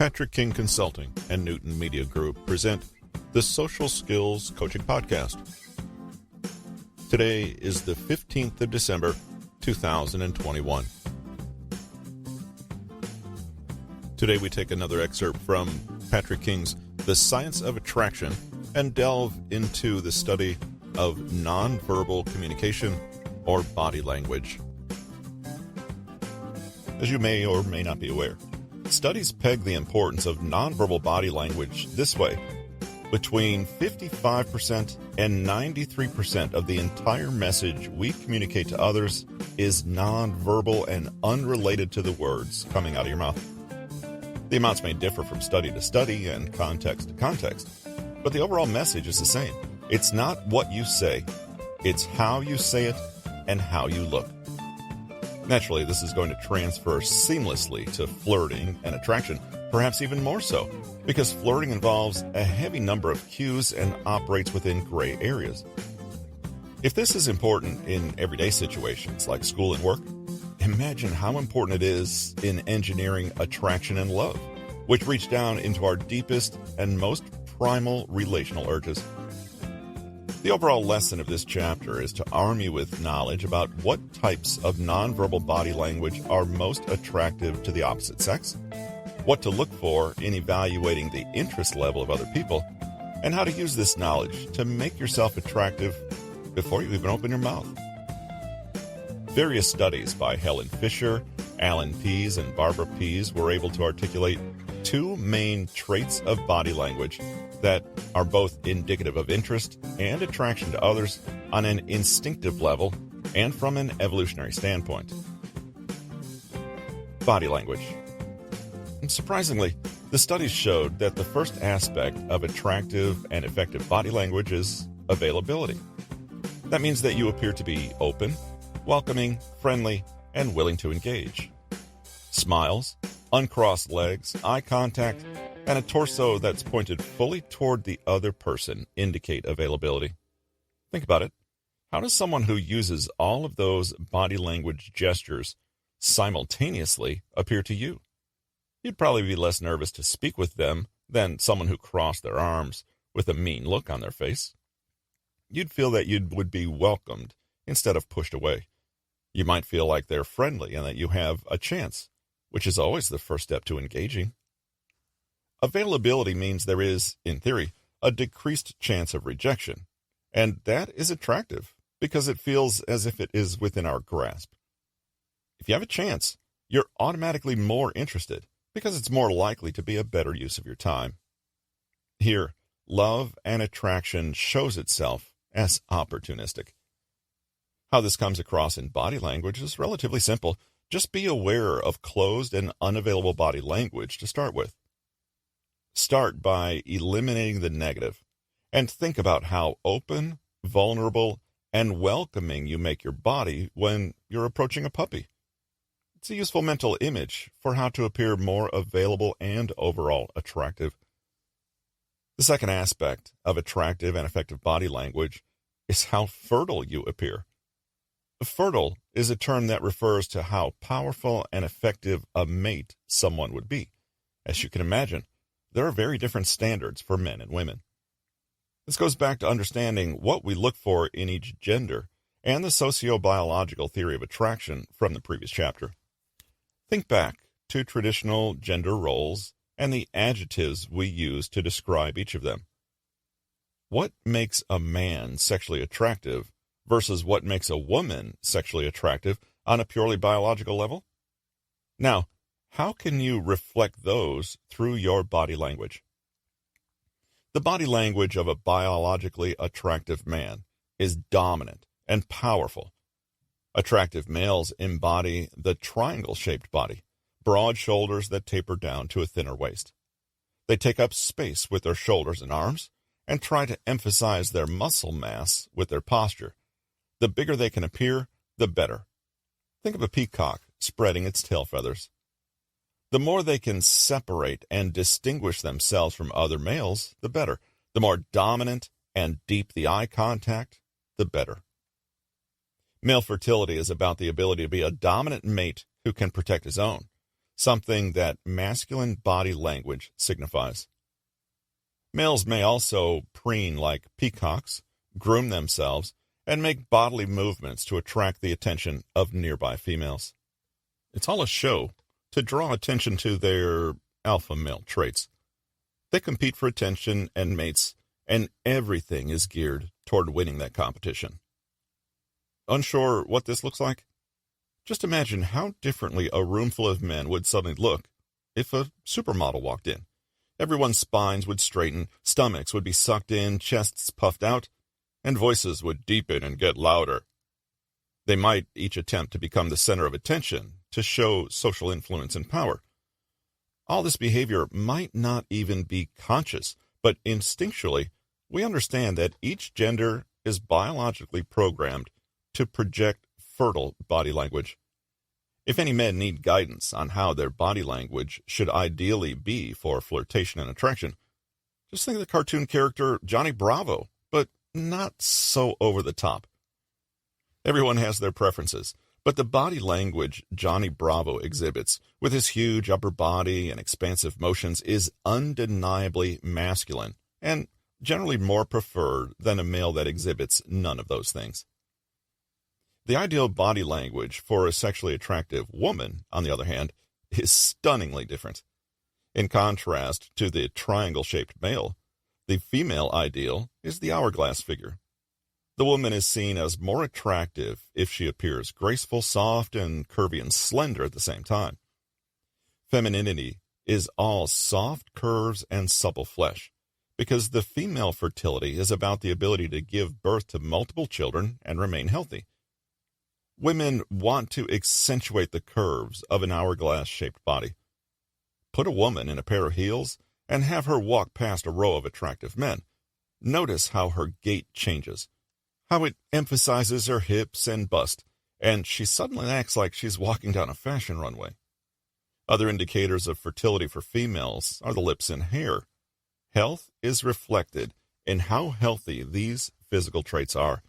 Patrick King Consulting and Newton Media Group present the Social Skills Coaching Podcast. Today is the 15th of December, 2021. Today we take another excerpt from Patrick King's The Science of Attraction and delve into the study of nonverbal communication or body language. As you may or may not be aware, studies peg the importance of nonverbal body language this way. Between 55% and 93% of the entire message we communicate to others is nonverbal and unrelated to the words coming out of your mouth. The amounts may differ from study to study and context to context, but the overall message is the same. It's not what you say, it's how you say it and how you look. Naturally, this is going to transfer seamlessly to flirting and attraction, perhaps even more so, because flirting involves a heavy number of cues and operates within gray areas. If this is important in everyday situations like school and work, imagine how important it is in engineering attraction and love, which reach down into our deepest and most primal relational urges. The overall lesson of this chapter is to arm you with knowledge about what types of nonverbal body language are most attractive to the opposite sex, what to look for in evaluating the interest level of other people, and how to use this knowledge to make yourself attractive before you even open your mouth. Various studies by Helen Fisher, Alan Pease, and Barbara Pease were able to articulate two main traits of body language that are both indicative of interest and attraction to others on an instinctive level and from an evolutionary standpoint. Body language. And surprisingly, the studies showed that the first aspect of attractive and effective body language is availability. That means that you appear to be open, welcoming, friendly, and willing to engage. Smiles, uncrossed legs, eye contact, and a torso that's pointed fully toward the other person indicate availability. Think about it. How does someone who uses all of those body language gestures simultaneously appear to you? You'd probably be less nervous to speak with them than someone who crossed their arms with a mean look on their face. You'd feel that you would be welcomed instead of pushed away. You might feel like they're friendly and that you have a chance, which is always the first step to engaging. Availability means there is, in theory, a decreased chance of rejection, and that is attractive because it feels as if it is within our grasp. If you have a chance, you're automatically more interested because it's more likely to be a better use of your time. Here, love and attraction shows itself as opportunistic. How this comes across in body language is relatively simple. Just be aware of closed and unavailable body language to start with. Start by eliminating the negative and think about how open, vulnerable, and welcoming you make your body when you're approaching a puppy. It's a useful mental image for how to appear more available and overall attractive. The second aspect of attractive and effective body language is how fertile you appear. Fertile is a term that refers to how powerful and effective a mate someone would be. As you can imagine, there are very different standards for men and women. This goes back to understanding what we look for in each gender and the sociobiological theory of attraction from the previous chapter. Think back to traditional gender roles and the adjectives we use to describe each of them. What makes a man sexually attractive versus what makes a woman sexually attractive on a purely biological level? Now, how can you reflect those through your body language? The body language of a biologically attractive man is dominant and powerful. Attractive males embody the triangle-shaped body, broad shoulders that taper down to a thinner waist. They take up space with their shoulders and arms and try to emphasize their muscle mass with their posture. The bigger they can appear, the better. Think of a peacock spreading its tail feathers. The more they can separate and distinguish themselves from other males, the better. The more dominant and deep the eye contact, the better. Male fertility is about the ability to be a dominant mate who can protect his own. something that masculine body language signifies. Males may also preen like peacocks, groom themselves, and make bodily movements to attract the attention of nearby females. It's all a show to draw attention to their alpha male traits. They compete for attention and mates, and everything is geared toward winning that competition. Unsure what this looks like? Just imagine how differently a room full of men would suddenly look if a supermodel walked in. Everyone's spines would straighten, stomachs would be sucked in, chests puffed out, and voices would deepen and get louder. They might each attempt to become the center of attention, to show social influence and power. All this behavior might not even be conscious, but instinctually, we understand that each gender is biologically programmed to project fertile body language. If any men need guidance on how their body language should ideally be for flirtation and attraction, just think of the cartoon character Johnny Bravo, but not so over the top. Everyone has their preferences, but the body language Johnny Bravo exhibits, with his huge upper body and expansive motions, is undeniably masculine and generally more preferred than a male that exhibits none of those things. The ideal body language for a sexually attractive woman, on the other hand, is stunningly different. In contrast to the triangle-shaped male, the female ideal is the hourglass figure. The woman is seen as more attractive if she appears graceful, soft, and curvy and slender at the same time. Femininity is all soft curves and supple flesh, because the female fertility is about the ability to give birth to multiple children and remain healthy. Women want to accentuate the curves of an hourglass-shaped body. Put a woman in a pair of heels and have her walk past a row of attractive men. Notice how her gait changes, how it emphasizes her hips and bust, and she suddenly acts like she's walking down a fashion runway. Other indicators of fertility for females are the lips and hair. Health is reflected in how healthy these physical traits are.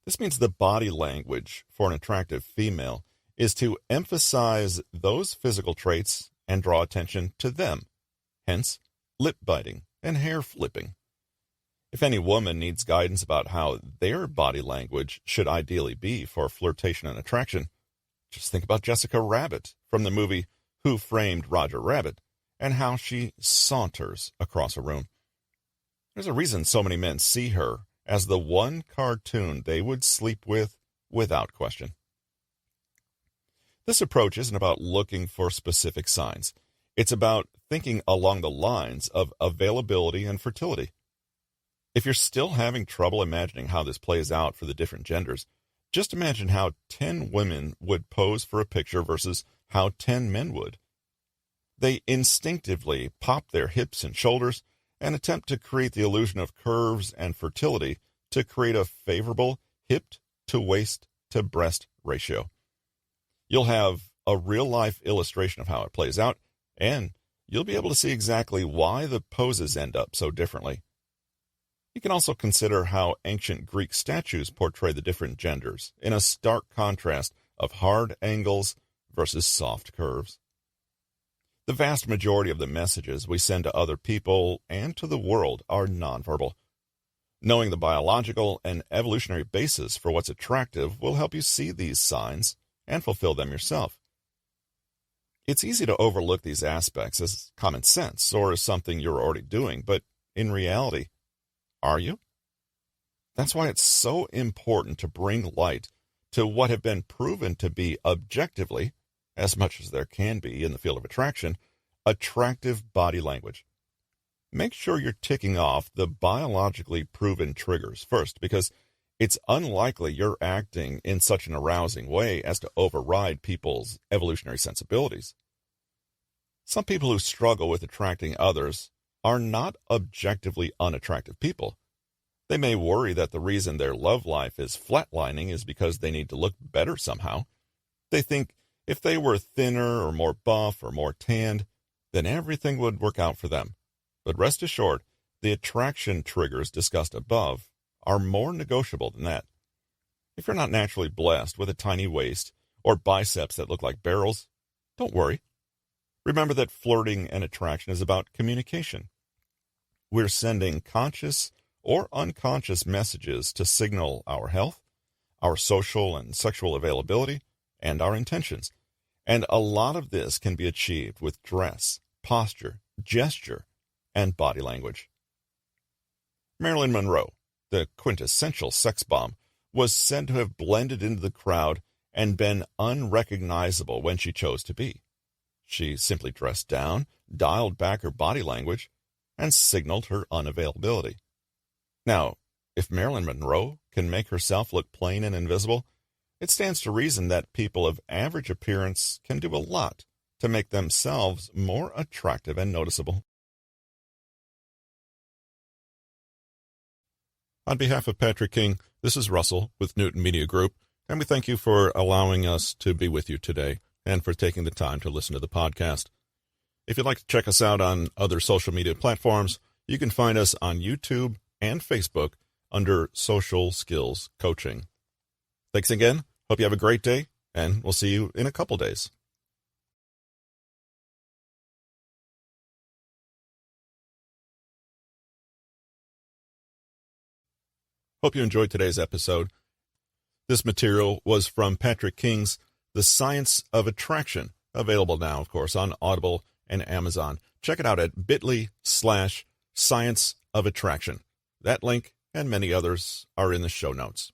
This means the body language for an attractive female is to emphasize those physical traits and draw attention to them, hence lip biting and hair flipping. If any woman needs guidance about how their body language should ideally be for flirtation and attraction, just think about Jessica Rabbit from the movie Who Framed Roger Rabbit and how she saunters across a room. There's a reason so many men see her as the one cartoon they would sleep with without question. This approach isn't about looking for specific signs. It's about thinking along the lines of availability and fertility. If you're still having trouble imagining how this plays out for the different genders, just imagine how 10 women would pose for a picture versus how 10 men would. They instinctively pop their hips and shoulders and attempt to create the illusion of curves and fertility to create a favorable hip-to-waist-to-breast ratio. You'll have a real-life illustration of how it plays out, and you'll be able to see exactly why the poses end up so differently. You can also consider how ancient Greek statues portray the different genders in a stark contrast of hard angles versus soft curves. The vast majority of the messages we send to other people and to the world are nonverbal. Knowing the biological and evolutionary basis for what's attractive will help you see these signs and fulfill them yourself. It's easy to overlook these aspects as common sense or as something you're already doing, but in reality, are you? That's why it's so important to bring light to what have been proven to be objectively, as much as there can be in the field of attraction, attractive body language. Make sure you're ticking off the biologically proven triggers first, because it's unlikely you're acting in such an arousing way as to override people's evolutionary sensibilities. Some people who struggle with attracting others are not objectively unattractive people. They may worry that the reason their love life is flatlining is because they need to look better somehow. They think if they were thinner or more buff or more tanned, then everything would work out for them. But rest assured, the attraction triggers discussed above are more negotiable than that. If you're not naturally blessed with a tiny waist or biceps that look like barrels, don't worry. Remember that flirting and attraction is about communication. We're sending conscious or unconscious messages to signal our health, our social and sexual availability, and our intentions. And a lot of this can be achieved with dress, posture, gesture, and body language. Marilyn Monroe, the quintessential sex bomb, was said to have blended into the crowd and been unrecognizable when she chose to be. She simply dressed down, dialed back her body language, and signaled her unavailability. Now, if Marilyn Monroe can make herself look plain and invisible, it stands to reason that people of average appearance can do a lot to make themselves more attractive and noticeable. On behalf of Patrick King, this is Russell with Newton Media Group, and we thank you for allowing us to be with you today and for taking the time to listen to the podcast. If you'd like to check us out on other social media platforms, you can find us on YouTube and Facebook under Social Skills Coaching. Thanks again. Hope you have a great day, and we'll see you in a couple days. Hope you enjoyed today's episode. This material was from Patrick King's The Science of Attraction, available now, of course, on Audible and Amazon. Check it out at bit.ly/Science of Attraction. That link and many others are in the show notes.